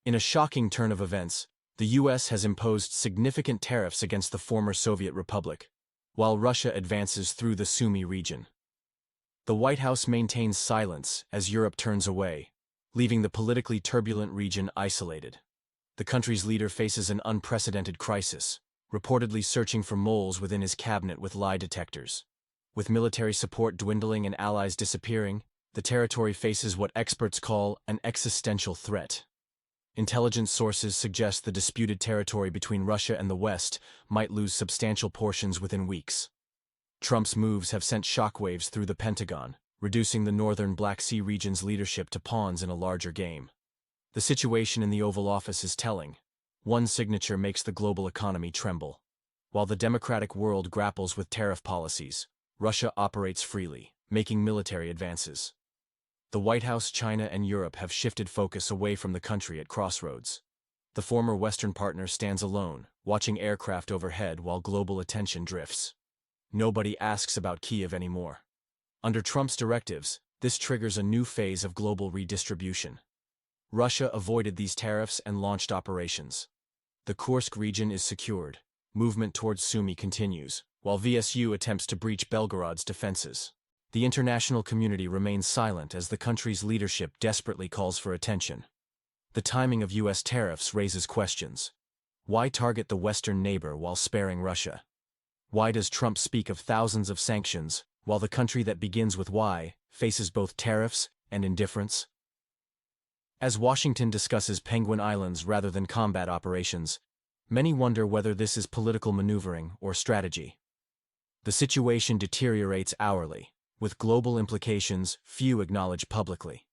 In a shocking turn of events, the U.S. has imposed significant tariffs against the former Soviet Republic, while Russia advances through the Sumy region. The White House maintains silence as Europe turns away, leaving the politically turbulent region isolated. The country's leader faces an unprecedented crisis, reportedly searching for moles within his cabinet with lie detectors. With military support dwindling and allies disappearing, the territory faces what experts call an existential threat. Intelligence sources suggest the disputed territory between Russia and the West might lose substantial portions within weeks. Trump's moves have sent shockwaves through the Pentagon, reducing the northern Black Sea region's leadership to pawns in a larger game. The situation in the Oval Office is telling. One signature makes the global economy tremble. While the democratic world grapples with tariff policies, Russia operates freely, making military advances. The White House, China, and Europe have shifted focus away from the country at crossroads. The former Western partner stands alone, watching aircraft overhead while global attention drifts. Nobody asks about Kyiv anymore. Under Trump's directives, this triggers a new phase of global redistribution. Russia avoided these tariffs and launched operations. The Kursk region is secured. Movement towards Sumy continues, while VSU attempts to breach Belgorod's defenses. The international community remains silent as the country's leadership desperately calls for attention. The timing of U.S. tariffs raises questions. Why target the Western neighbor while sparing Russia? Why does Trump speak of thousands of sanctions, while the country that begins with Y faces both tariffs and indifference? As Washington discusses Penguin Islands rather than combat operations, many wonder whether this is political maneuvering or strategy. The situation deteriorates hourly, with global implications few acknowledge publicly.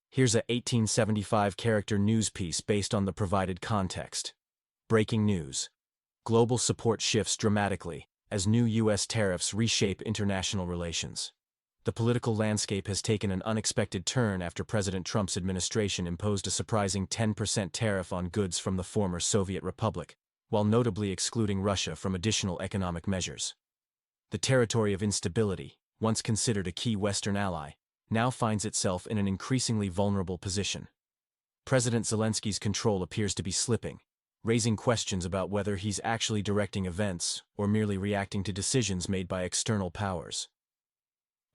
Here's a 1875-character news piece based on the provided context. Breaking news. Global support shifts dramatically as new U.S. tariffs reshape international relations. The political landscape has taken an unexpected turn after President Trump's administration imposed a surprising 10% tariff on goods from the former Soviet Republic, while notably excluding Russia from additional economic measures. The territory of instability, once considered a key Western ally, now finds itself in an increasingly vulnerable position. President Zelensky's control appears to be slipping, raising questions about whether he's actually directing events or merely reacting to decisions made by external powers.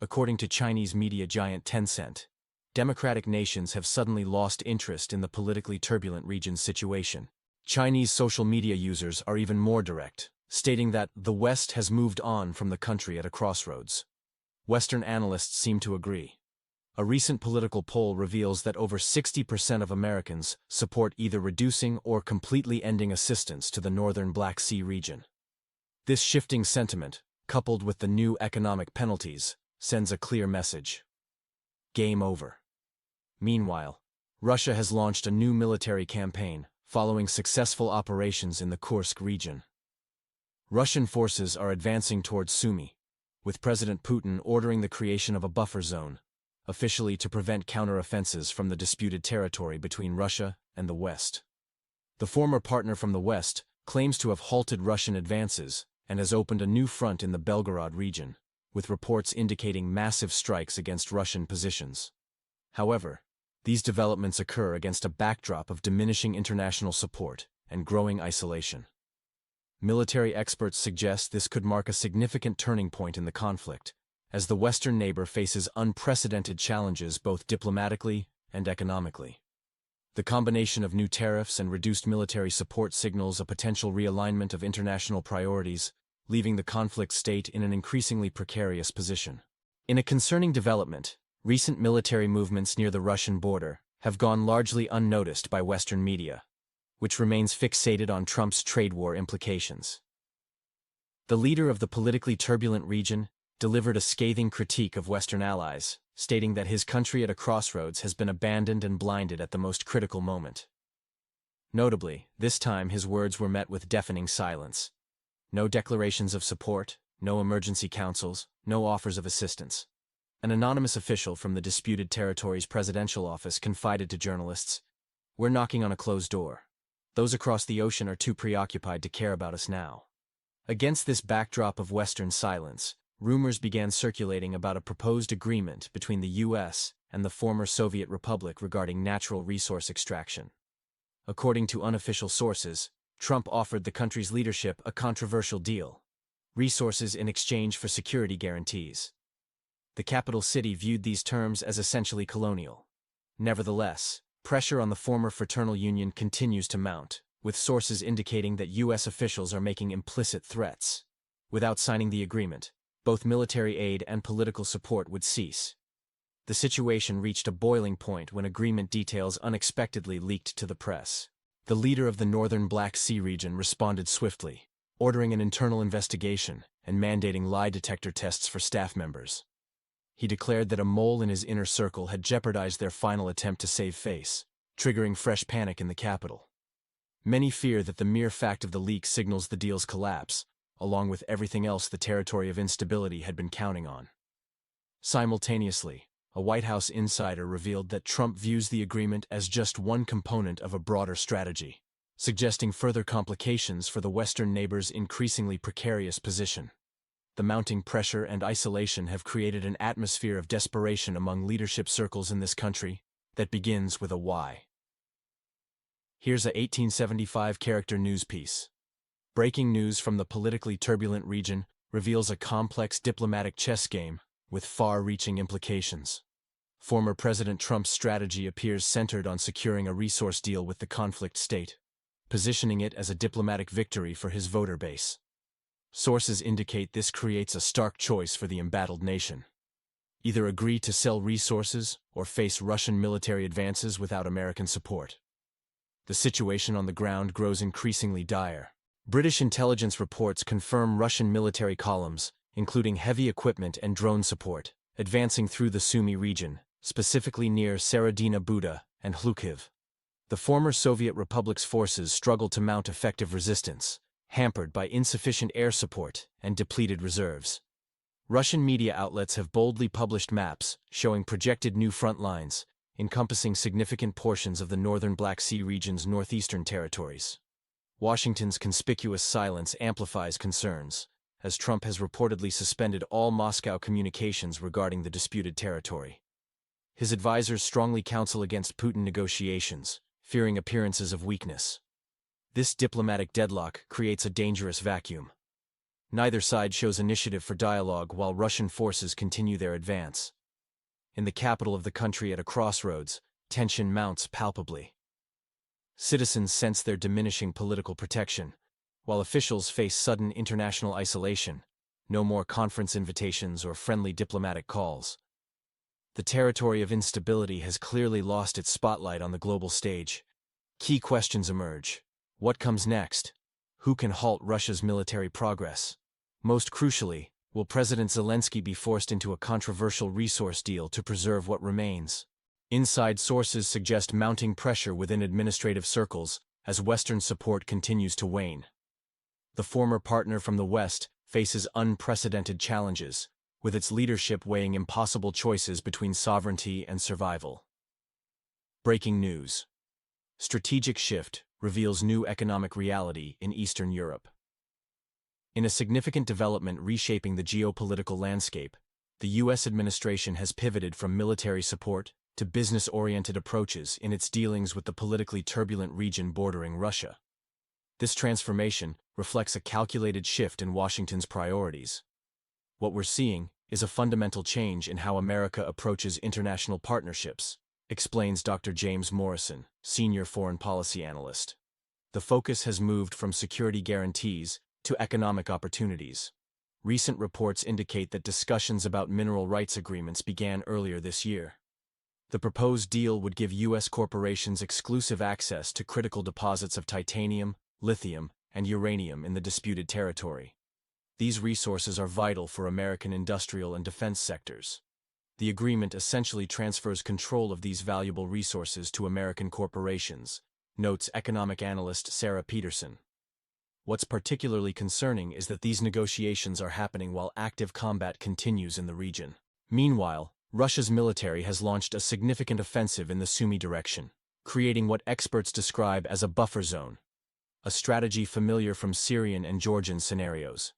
According to Chinese media giant Tencent, democratic nations have suddenly lost interest in the politically turbulent region's situation. Chinese social media users are even more direct, stating that the West has moved on from the country at a crossroads. Western analysts seem to agree. A recent political poll reveals that over 60% of Americans support either reducing or completely ending assistance to the northern Black Sea region. This shifting sentiment, coupled with the new economic penalties, sends a clear message. Game over. Meanwhile, Russia has launched a new military campaign, following successful operations in the Kursk region. Russian forces are advancing towards Sumy, with President Putin ordering the creation of a buffer zone, officially to prevent counteroffensives from the disputed territory between Russia and the West. The former partner from the West claims to have halted Russian advances and has opened a new front in the Belgorod region, with reports indicating massive strikes against Russian positions. However, these developments occur against a backdrop of diminishing international support and growing isolation. Military experts suggest this could mark a significant turning point in the conflict, as the Western neighbor faces unprecedented challenges both diplomatically and economically. The combination of new tariffs and reduced military support signals a potential realignment of international priorities, leaving the conflict state in an increasingly precarious position. In a concerning development, recent military movements near the Russian border have gone largely unnoticed by Western media, which remains fixated on Trump's trade war implications. The leader of the politically turbulent region delivered a scathing critique of Western allies, stating that his country at a crossroads has been abandoned and blinded at the most critical moment. Notably, this time his words were met with deafening silence. No declarations of support, no emergency councils, no offers of assistance. An anonymous official from the disputed territory's presidential office confided to journalists, "We're knocking on a closed door. Those across the ocean are too preoccupied to care about us now." Against this backdrop of Western silence, rumors began circulating about a proposed agreement between the U.S. and the former Soviet Republic regarding natural resource extraction. According to unofficial sources, Trump offered the country's leadership a controversial deal: resources in exchange for security guarantees. The capital city viewed these terms as essentially colonial. Nevertheless, pressure on the former fraternal union continues to mount, with sources indicating that U.S. officials are making implicit threats. Without signing the agreement, both military aid and political support would cease. The situation reached a boiling point when agreement details unexpectedly leaked to the press. The leader of the northern Black Sea region responded swiftly, ordering an internal investigation and mandating lie detector tests for staff members. He declared that a mole in his inner circle had jeopardized their final attempt to save face, triggering fresh panic in the capital. Many fear that the mere fact of the leak signals the deal's collapse, along with everything else the territory of instability had been counting on. Simultaneously, a White House insider revealed that Trump views the agreement as just one component of a broader strategy, suggesting further complications for the Western neighbor's increasingly precarious position. The mounting pressure and isolation have created an atmosphere of desperation among leadership circles in this country that begins with a why. Here's a 1875-character news piece. Breaking news from the politically turbulent region reveals a complex diplomatic chess game with far-reaching implications. Former President Trump's strategy appears centered on securing a resource deal with the conflict state, positioning it as a diplomatic victory for his voter base. Sources indicate this creates a stark choice for the embattled nation: either agree to sell resources or face Russian military advances without American support. The situation on the ground grows increasingly dire. British intelligence reports confirm Russian military columns, including heavy equipment and drone support, advancing through the Sumy region, specifically near Serodina Buda and Hlukhiv. The former Soviet Republic's forces struggle to mount effective resistance, hampered by insufficient air support and depleted reserves. Russian media outlets have boldly published maps showing projected new front lines, encompassing significant portions of the northern Black Sea region's northeastern territories. Washington's conspicuous silence amplifies concerns, as Trump has reportedly suspended all Moscow communications regarding the disputed territory. His advisors strongly counsel against Putin negotiations, fearing appearances of weakness. This diplomatic deadlock creates a dangerous vacuum. Neither side shows initiative for dialogue while Russian forces continue their advance. In the capital of the country at a crossroads, tension mounts palpably. Citizens sense their diminishing political protection, while officials face sudden international isolation. No more conference invitations or friendly diplomatic calls. The territory of instability has clearly lost its spotlight on the global stage. Key questions emerge. What comes next? Who can halt Russia's military progress? Most crucially, will President Zelensky be forced into a controversial resource deal to preserve what remains? Inside sources suggest mounting pressure within administrative circles as Western support continues to wane. The former partner from the West faces unprecedented challenges, with its leadership weighing impossible choices between sovereignty and survival. Breaking news. Strategic shift reveals new economic reality in Eastern Europe. In a significant development reshaping the geopolitical landscape, the U.S. administration has pivoted from military support to business-oriented approaches in its dealings with the politically turbulent region bordering Russia. This transformation reflects a calculated shift in Washington's priorities. What we're seeing is a fundamental change in how America approaches international partnerships, explains Dr. James Morrison, senior foreign policy analyst. The focus has moved from security guarantees to economic opportunities. Recent reports indicate that discussions about mineral rights agreements began earlier this year. The proposed deal would give U.S. corporations exclusive access to critical deposits of titanium, lithium, and uranium in the disputed territory. These resources are vital for American industrial and defense sectors. The agreement essentially transfers control of these valuable resources to American corporations, notes economic analyst Sarah Peterson. What's particularly concerning is that these negotiations are happening while active combat continues in the region. Meanwhile, Russia's military has launched a significant offensive in the Sumy direction, creating what experts describe as a buffer zone, a strategy familiar from Syrian and Georgian scenarios.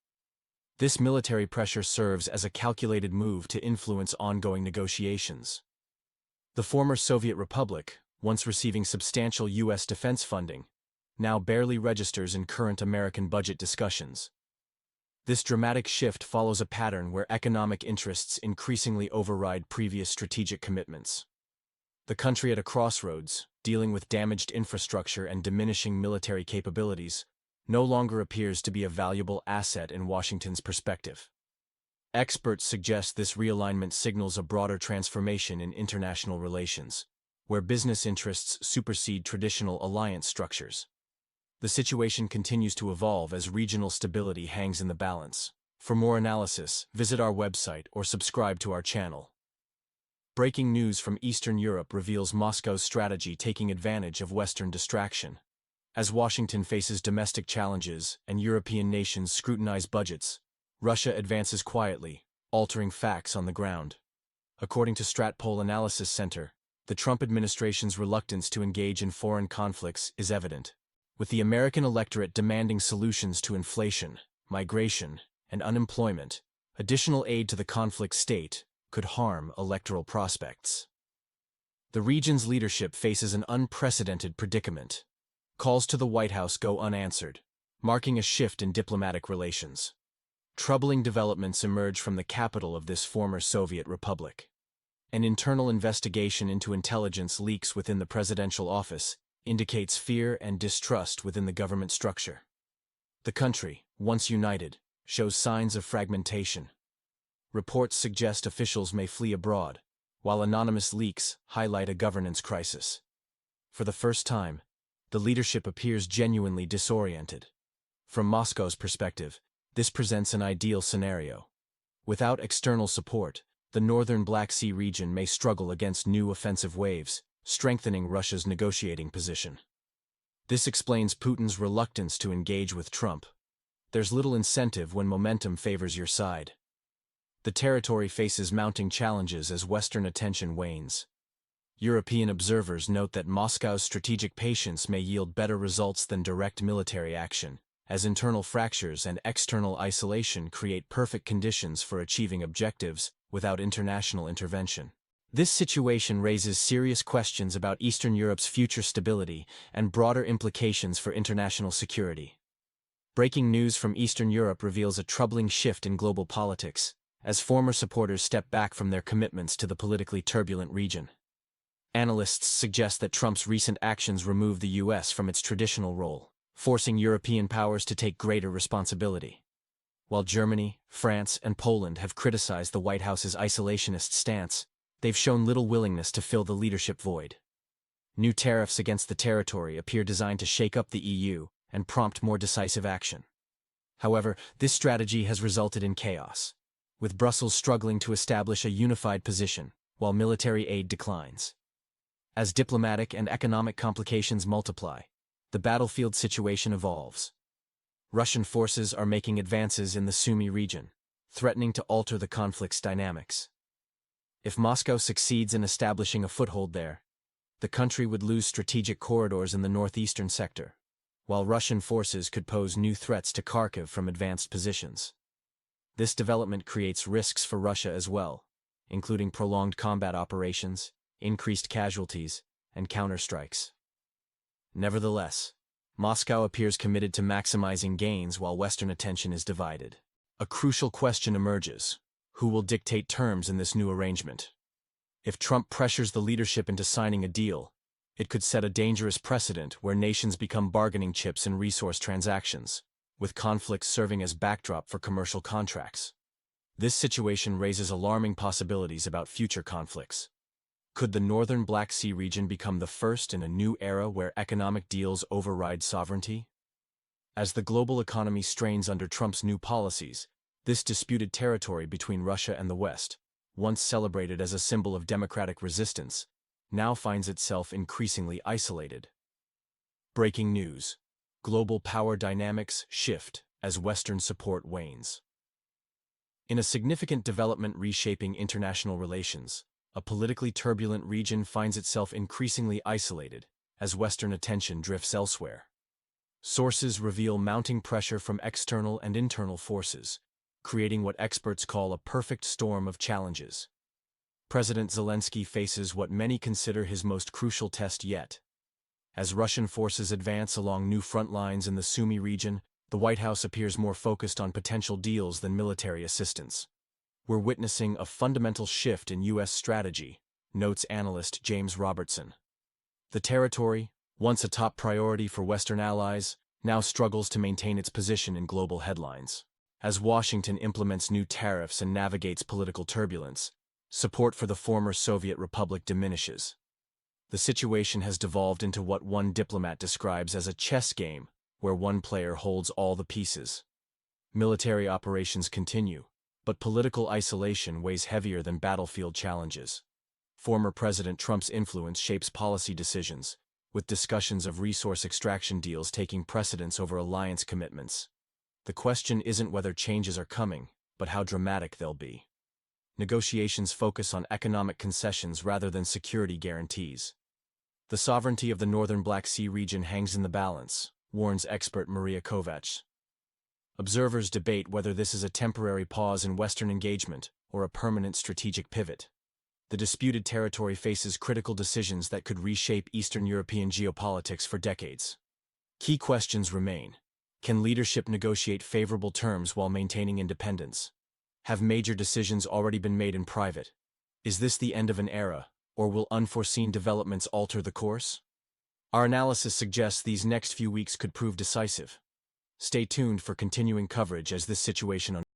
This military pressure serves as a calculated move to influence ongoing negotiations. The former Soviet Republic, once receiving substantial U.S. defense funding, now barely registers in current American budget discussions. This dramatic shift follows a pattern where economic interests increasingly override previous strategic commitments. The country at a crossroads, dealing with damaged infrastructure and diminishing military capabilities, no longer appears to be a valuable asset in Washington's perspective. Experts suggest this realignment signals a broader transformation in international relations, where business interests supersede traditional alliance structures. The situation continues to evolve as regional stability hangs in the balance. For more analysis, visit our website or subscribe to our channel. Breaking news from Eastern Europe reveals Moscow's strategy taking advantage of Western distraction. As Washington faces domestic challenges and European nations scrutinize budgets, Russia advances quietly, altering facts on the ground. According to Stratpol Analysis Center, the Trump administration's reluctance to engage in foreign conflicts is evident, with the American electorate demanding solutions to inflation, migration, and unemployment. Additional aid to the conflict state could harm electoral prospects. The region's leadership faces an unprecedented predicament. Calls to the White House go unanswered, marking a shift in diplomatic relations. Troubling developments emerge from the capital of this former Soviet republic. An internal investigation into intelligence leaks within the presidential office indicates fear and distrust within the government structure. The country, once united, shows signs of fragmentation. Reports suggest officials may flee abroad, while anonymous leaks highlight a governance crisis. For the first time, the leadership appears genuinely disoriented. From Moscow's perspective, this presents an ideal scenario. Without external support, the northern Black Sea region may struggle against new offensive waves, strengthening Russia's negotiating position. This explains Putin's reluctance to engage with Trump. There's little incentive when momentum favors your side. The territory faces mounting challenges as Western attention wanes. European observers note that Moscow's strategic patience may yield better results than direct military action, as internal fractures and external isolation create perfect conditions for achieving objectives without international intervention. This situation raises serious questions about Eastern Europe's future stability and broader implications for international security. Breaking news from Eastern Europe reveals a troubling shift in global politics, as former supporters step back from their commitments to the politically turbulent region. Analysts suggest that Trump's recent actions remove the U.S. from its traditional role, forcing European powers to take greater responsibility. While Germany, France, and Poland have criticized the White House's isolationist stance, they've shown little willingness to fill the leadership void. New tariffs against the territory appear designed to shake up the EU and prompt more decisive action. However, this strategy has resulted in chaos, with Brussels struggling to establish a unified position, while military aid declines. As diplomatic and economic complications multiply, the battlefield situation evolves. Russian forces are making advances in the Sumy region, threatening to alter the conflict's dynamics. If Moscow succeeds in establishing a foothold there, the country would lose strategic corridors in the northeastern sector, while Russian forces could pose new threats to Kharkiv from advanced positions. This development creates risks for Russia as well, including prolonged combat operations, increased casualties, and counterstrikes. Nevertheless, Moscow appears committed to maximizing gains while Western attention is divided. A crucial question emerges: who will dictate terms in this new arrangement? If Trump pressures the leadership into signing a deal, it could set a dangerous precedent where nations become bargaining chips in resource transactions, with conflicts serving as backdrop for commercial contracts. This situation raises alarming possibilities about future conflicts. Could the northern Black Sea region become the first in a new era where economic deals override sovereignty? As the global economy strains under Trump's new policies, this disputed territory between Russia and the West, once celebrated as a symbol of democratic resistance, now finds itself increasingly isolated. Breaking news: global power dynamics shift as Western support wanes. In a significant development reshaping international relations, a politically turbulent region finds itself increasingly isolated as Western attention drifts elsewhere. Sources reveal mounting pressure from external and internal forces, creating what experts call a perfect storm of challenges. President Zelensky faces what many consider his most crucial test yet. As Russian forces advance along new front lines in the Sumy region, the White House appears more focused on potential deals than military assistance. We're witnessing a fundamental shift in U.S. strategy, notes analyst James Robertson. The territory, once a top priority for Western allies, now struggles to maintain its position in global headlines. As Washington implements new tariffs and navigates political turbulence, support for the former Soviet republic diminishes. The situation has devolved into what one diplomat describes as a chess game, where one player holds all the pieces. Military operations continue, but political isolation weighs heavier than battlefield challenges. Former President Trump's influence shapes policy decisions, with discussions of resource extraction deals taking precedence over alliance commitments. The question isn't whether changes are coming, but how dramatic they'll be. Negotiations focus on economic concessions rather than security guarantees. The sovereignty of the northern Black Sea region hangs in the balance, warns expert Maria Kovacs. Observers debate whether this is a temporary pause in Western engagement or a permanent strategic pivot. The disputed territory faces critical decisions that could reshape Eastern European geopolitics for decades. Key questions remain. Can leadership negotiate favorable terms while maintaining independence? Have major decisions already been made in private? Is this the end of an era, or will unforeseen developments alter the course? Our analysis suggests these next few weeks could prove decisive. Stay tuned for continuing coverage as this situation unfolds.